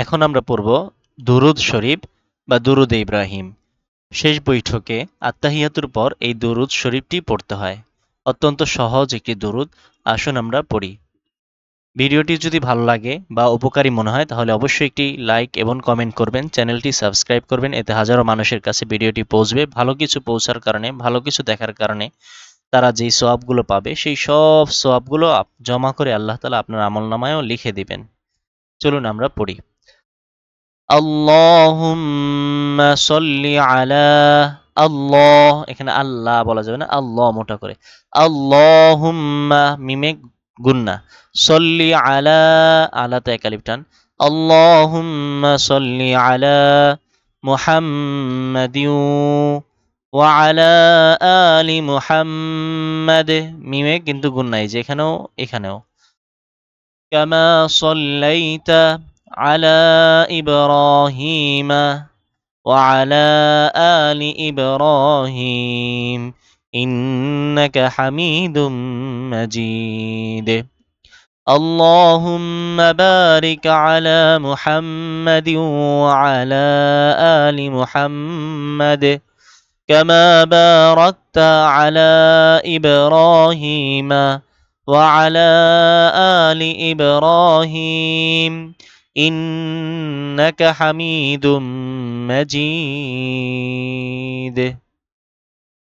এখন আমরা পড়ব দুরুদ শরীফ বা দুরুদ ইব্রাহিম। শেষ বৈঠকে আত্তাহিয়াতুর পর এই দুরুদ শরীফটি পড়তে হয়। অত্যন্ত সহজ একটি দুরুদ। আসুন আমরা পড়ি। ভিডিওটি যদি ভালো লাগে বা উপকারী মনে হয় তাহলে অবশ্যই একটি লাইক এবং কমেন্ট করবেন, চ্যানেলটি সাবস্ক্রাইব করবেন। এতে হাজারো মানুষের কাছে ভিডিওটি পৌঁছবে। ভালো কিছু পৌঁছার কারণে, ভালো কিছু দেখার কারণে তারা যেই সোয়াবগুলো পাবে সেই সব সোয়াবগুলো জমা করে আল্লাহ তাআলা আপনার আমলনামায়ও লিখে দিবেন। চলুন আমরা পড়ি। আল্লাহুম্মা সল্লি আলা, আল্লাহ এখানে আল্লাহ বলা যাবে না, আল্লাহ মোটা করে। আল্লাহুম্মা মিমে গুন্না, সল্লি আলা, আলাতে এক আলিফ টান। আল্লাহুম্মা সল্লি আলা মুহাম্মাদিউ ওয়া আলা আলি মুহাম্মাদ, মিমে কিন্তু গুন্না, এই যে এখানেও কামা সল্লাইতা আলা ইব্রাহিম وعلى آل إبراهيم إنك حميد مجيد اللهم بارك على محمد وعلى آل محمد كما باركت على إبراهيم وعلى آل إبراهيم إنك حميد مجيد